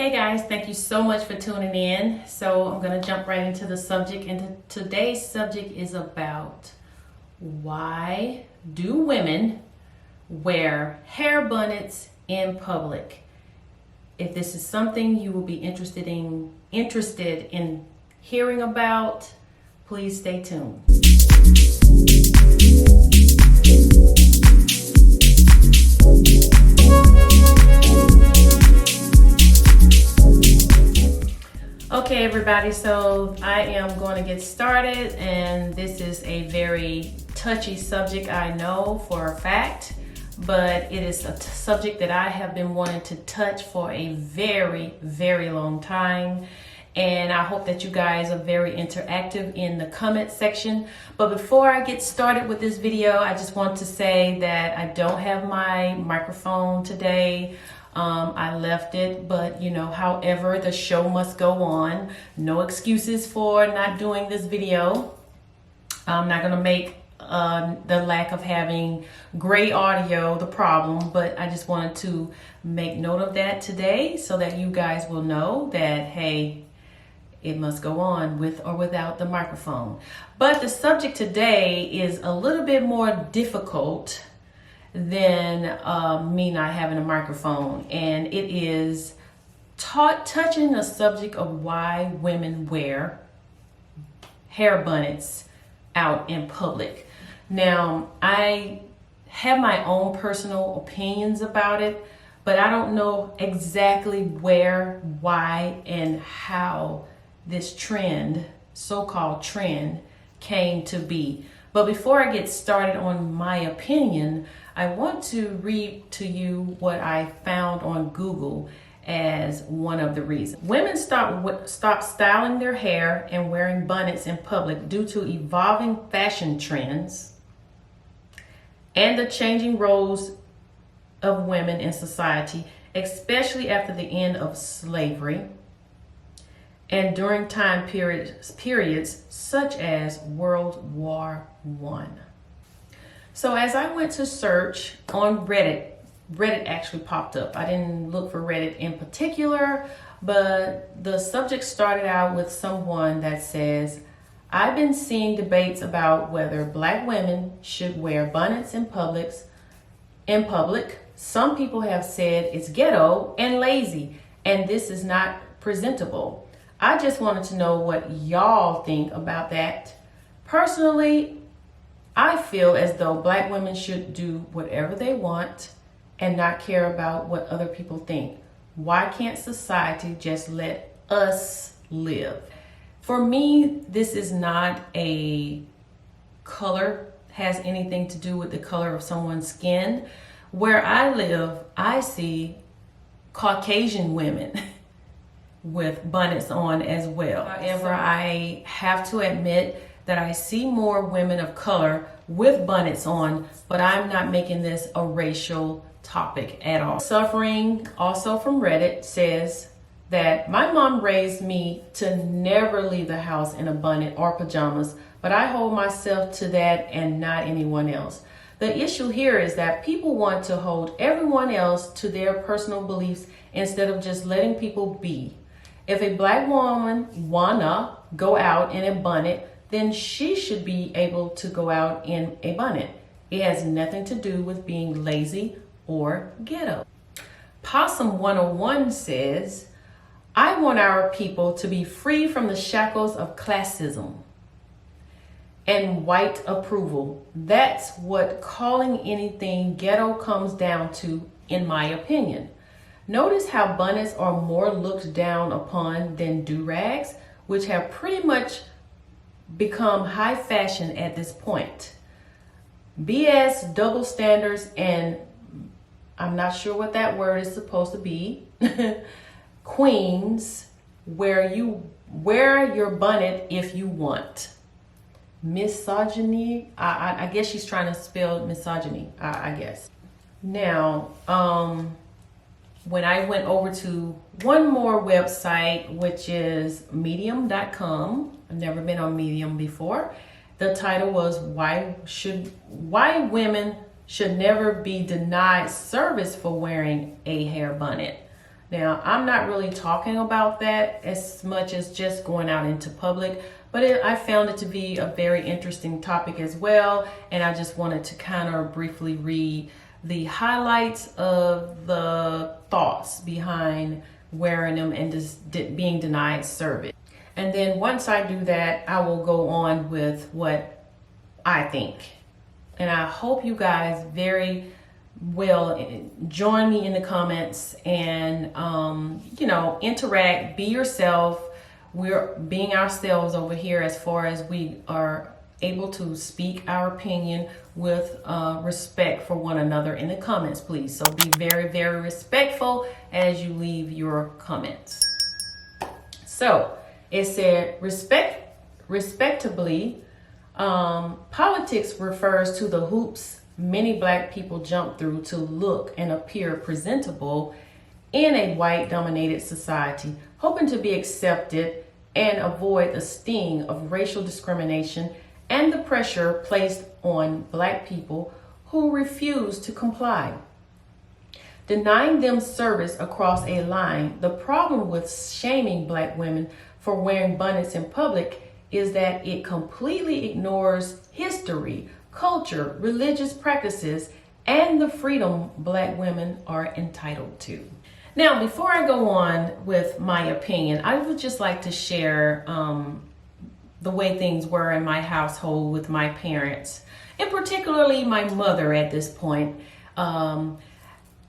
Hey guys, thank you so much for tuning in. So I'm going to jump right into the subject, and today's subject is about why do women wear hair bonnets in public? If this is something you will be interested in hearing about, please stay tuned. Okay everybody, so I am going to get started, and this is a very touchy subject, I know for a fact, but it is a subject that I have been wanting to touch for a very, very long time, and I hope that you guys are very interactive in the comment section. But before I get started with this video, I just want to say that I don't have my microphone today. I left it, but however, the show must go on. No excuses for not doing this video. I'm not going to make the lack of having great audio the problem, but I just wanted to make note of that today so that you guys will know that, hey, it must go on with or without the microphone. But the subject today is a little bit more difficult than me not having a microphone, and it is touching the subject of why women wear hair bonnets out in public. Now, I have my own personal opinions about it, but I don't know exactly where, why, and how this trend, so-called trend, came to be. But before I get started on my opinion, I want to read to you what I found on Google as one of the reasons. Women stop styling their hair and wearing bonnets in public due to evolving fashion trends and the changing roles of women in society, especially after the end of slavery and during time periods such as World War I. So as I went to search on Reddit actually popped up. I didn't look for Reddit in particular, but the subject started out with someone that says, I've been seeing debates about whether Black women should wear bonnets in public. Some people have said it's ghetto and lazy, and this is not presentable. I just wanted to know what y'all think about that. Personally, I feel as though Black women should do whatever they want and not care about what other people think. Why can't society just let us live? For me, this is not a color, has anything to do with the color of someone's skin. Where I live, I see Caucasian women with bonnets on as well. However, I have to admit that I see more women of color with bonnets on, but I'm not making this a racial topic at all. Suffering, also from Reddit, says that my mom raised me to never leave the house in a bonnet or pajamas, but I hold myself to that and not anyone else. The issue here is that people want to hold everyone else to their personal beliefs instead of just letting people be. If a Black woman wanna go out in a bonnet, then she should be able to go out in a bonnet. It has nothing to do with being lazy or ghetto. Possum 101 says, I want our people to be free from the shackles of classism and white approval. That's what calling anything ghetto comes down to, in my opinion. Notice how bonnets are more looked down upon than do-rags, which have pretty much become high fashion at this point. BS, double standards, and I'm not sure what that word is supposed to be. Queens, where you wear your bonnet if you want. Misogyny, I guess she's trying to spell misogyny, I guess. Now, when I went over to one more website, which is medium.com, I've never been on Medium before. The title was why women should never be denied service for wearing a hair bonnet. Now, I'm not really talking about that as much as just going out into public, but I found it to be a very interesting topic as well. And I just wanted to kind of briefly read the highlights of the thoughts behind wearing them and just being denied service. And then once I do that, I will go on with what I think. And I hope you guys very well join me in the comments and interact, be yourself. We're being ourselves over here as far as we are able to speak our opinion with respect for one another in the comments, please. So be very, very respectful as you leave your comments. So it said, respectably, politics refers to the hoops many Black people jump through to look and appear presentable in a white-dominated society, hoping to be accepted and avoid the sting of racial discrimination and the pressure placed on Black people who refuse to comply. Denying them service across a line, the problem with shaming Black women for wearing bonnets in public is that it completely ignores history, culture, religious practices, and the freedom Black women are entitled to. Now, before I go on with my opinion, I would just like to share the way things were in my household with my parents, and particularly my mother at this point.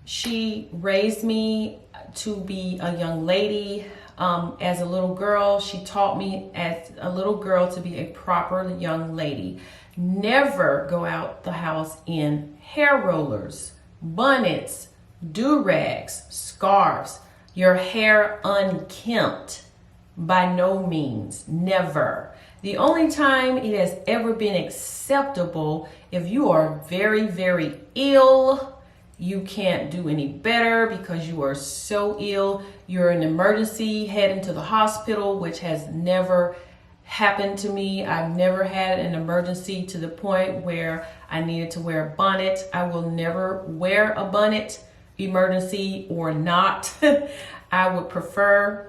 She raised me to be a young lady. As a little girl, she taught me as a little girl to be a proper young lady. Never go out the house in hair rollers, bonnets, do-rags, scarves, your hair unkempt. By no means, never. The only time it has ever been acceptable if you are very, very ill, you can't do any better because you are so ill, you're in emergency, heading to the hospital, which has never happened to me. I've never had an emergency to the point where I needed to wear a bonnet. I will never wear a bonnet, emergency or not. I would prefer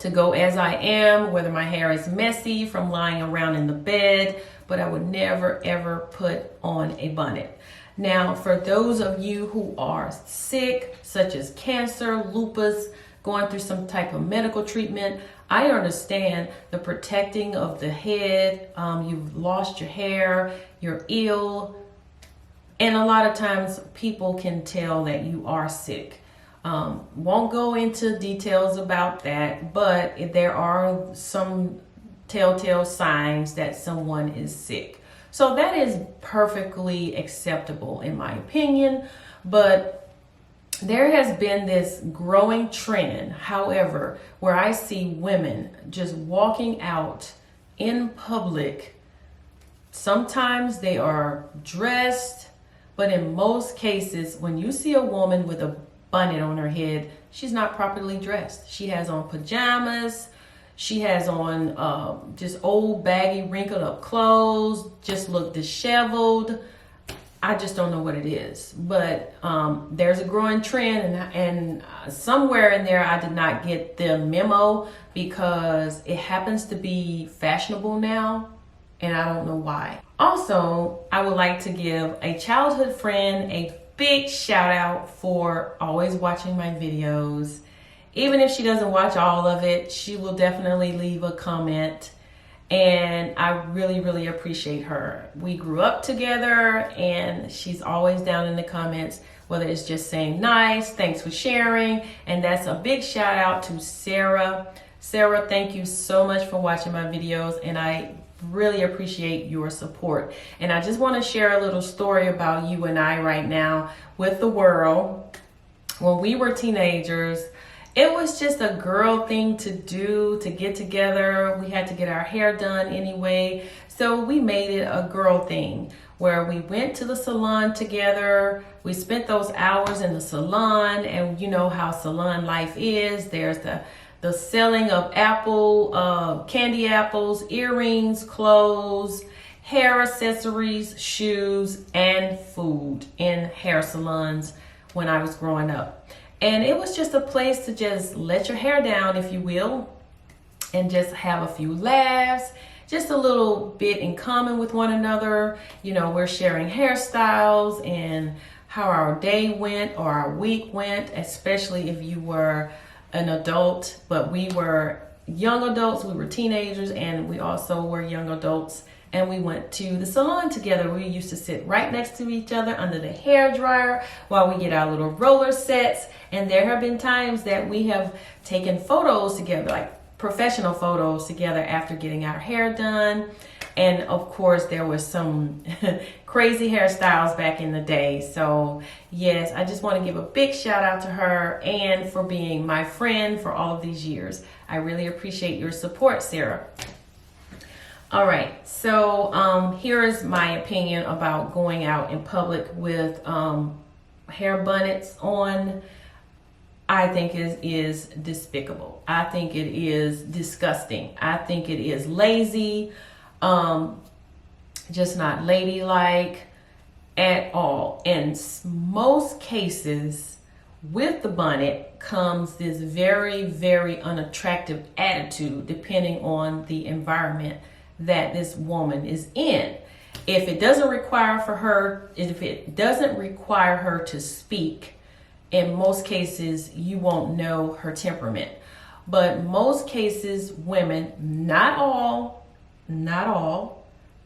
to go as I am, whether my hair is messy from lying around in the bed, but I would never ever put on a bonnet. Now, for those of you who are sick, such as cancer, lupus, going through some type of medical treatment, I understand the protecting of the head. You've lost your hair, you're ill, and a lot of times people can tell that you are sick. Won't go into details about that, but there are some telltale signs that someone is sick. So that is perfectly acceptable in my opinion, but there has been this growing trend, however, where I see women just walking out in public. Sometimes they are dressed, but in most cases, when you see a woman with a bonnet on her head, she's not properly dressed. She has on pajamas. She has on just old baggy wrinkled up clothes, just look disheveled. I just don't know what it is, but there's a growing trend, and somewhere in there I did not get the memo because it happens to be fashionable now, and I don't know why. Also, I would like to give a childhood friend a big shout out for always watching my videos. Even if she doesn't watch all of it, she will definitely leave a comment. And I really, really appreciate her. We grew up together and she's always down in the comments, whether it's just saying nice, thanks for sharing. And that's a big shout out to Sarah. Sarah, thank you so much for watching my videos, and I really appreciate your support. And I just want to share a little story about you and I right now with the world. When we were teenagers, it was just a girl thing to do, to get together. We had to get our hair done anyway. So we made it a girl thing where we went to the salon together. We spent those hours in the salon, and you know how salon life is. There's the selling of candy apples, earrings, clothes, hair accessories, shoes, and food in hair salons when I was growing up. And it was just a place to just let your hair down, if you will, and just have a few laughs, just a little bit in common with one another. You know, we're sharing hairstyles and how our day went or our week went, especially if you were an adult, but we were young adults, we were teenagers, and we also were young adults, and we went to the salon together. We used to sit right next to each other under the hair dryer while we get our little roller sets. And there have been times that we have taken photos together, like professional photos together after getting our hair done. And of course, there was some crazy hairstyles back in the day. So yes, I just want to give a big shout out to her and for being my friend for all of these years. I really appreciate your support, Sarah. All right, so here is my opinion about going out in public with hair bonnets on. I think it is despicable. I think it is disgusting. I think it is lazy. Just not ladylike at all. In most cases, with the bonnet comes this very, very unattractive attitude depending on the environment that this woman is in. If it doesn't require her to speak, in most cases, you won't know her temperament. But most cases, women, not all,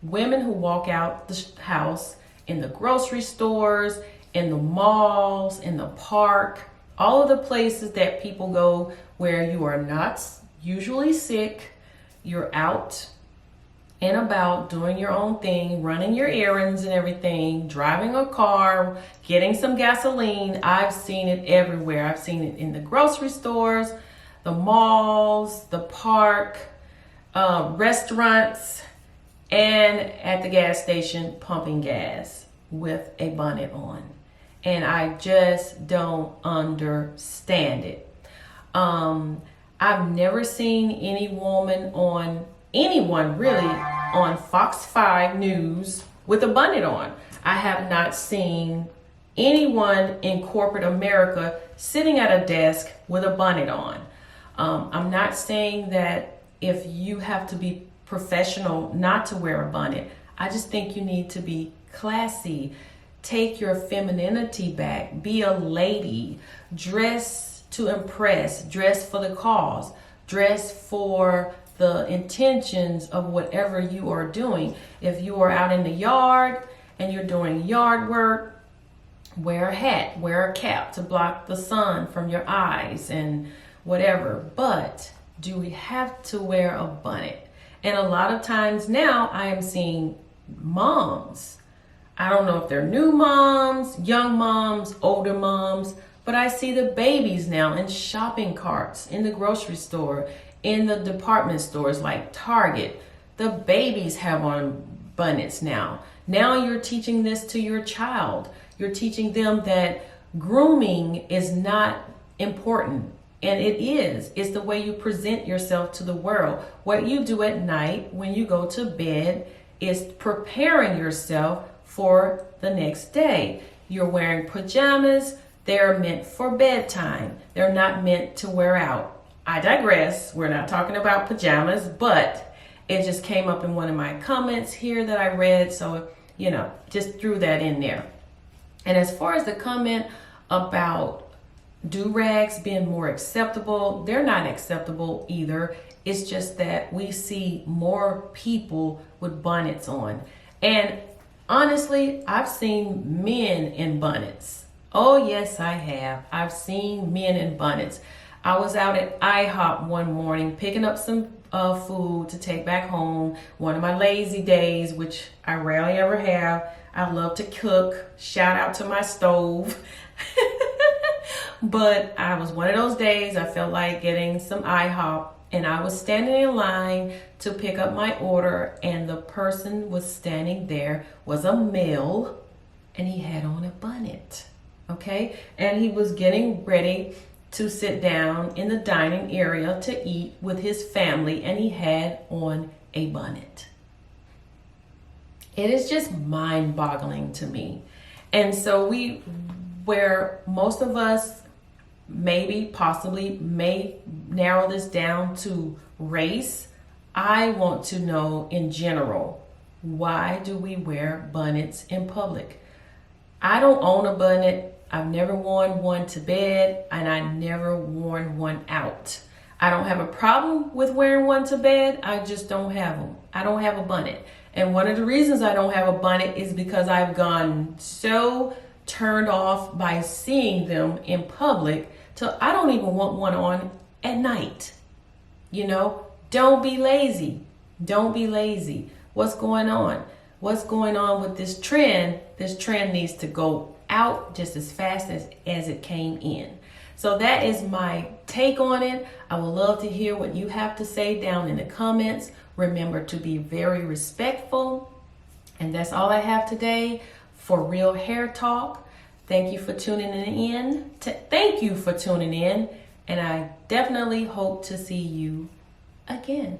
women who walk out the house in the grocery stores, in the malls, in the park, all of the places that people go where you are not usually sick, you're out and about doing your own thing, running your errands and everything, driving a car, getting some gasoline. I've seen it everywhere. I've seen it in the grocery stores, the malls, the park, restaurants, and at the gas station pumping gas with a bonnet on. And I just don't understand it. I've never seen anyone really on Fox 5 News with a bonnet on. I have not seen anyone in corporate America sitting at a desk with a bonnet on. I'm not saying that if you have to be professional not to wear a bonnet. I just think you need to be classy. Take your femininity back. Be a lady. Dress to impress. Dress for the cause. Dress for the intentions of whatever you are doing. If you are out in the yard and you're doing yard work, wear a hat, wear a cap to block the sun from your eyes and whatever. But do we have to wear a bonnet? And a lot of times now I am seeing moms. I don't know if they're new moms, young moms, older moms, but I see the babies now in shopping carts, in the grocery store, in the department stores like Target. The babies have on bonnets now. Now you're teaching this to your child. You're teaching them that grooming is not important. And it is. It's the way you present yourself to the world. What you do at night when you go to bed is preparing yourself for the next day. You're wearing pajamas. They're meant for bedtime. They're not meant to wear out. I digress. We're not talking about pajamas, but it just came up in one of my comments here that I read. So, just threw that in there. And as far as the comment about do-rags being more acceptable, they're not acceptable either. It's just that we see more people with bonnets on. And honestly, I've seen men in bonnets. Oh yes, I have. I've seen men in bonnets. I was out at IHOP one morning picking up some food to take back home. One of my lazy days, which I rarely ever have. I love to cook. Shout out to my stove. But I was one of those days I felt like getting some IHOP, and I was standing in line to pick up my order, and the person was standing there was a male, and he had on a bonnet. Okay, and he was getting ready to sit down in the dining area to eat with his family, and he had on a bonnet. It is just mind-boggling to me. And so where most of us maybe, possibly, may narrow this down to race. I want to know in general, why do we wear bonnets in public? I don't own a bonnet. I've never worn one to bed, and I never worn one out. I don't have a problem with wearing one to bed. I just don't have them. I don't have a bonnet. And one of the reasons I don't have a bonnet is because I've gone so turned off by seeing them in public till I don't even want one on at night. You know, don't be lazy. Don't be lazy. What's going on? What's going on with this trend? This trend needs to go out just as fast as it came in. So that is my take on it. I would love to hear what you have to say down in the comments. Remember to be very respectful. And that's all I have today for Real Hair Talk. Thank you for tuning in. Thank you for tuning in. And I definitely hope to see you again.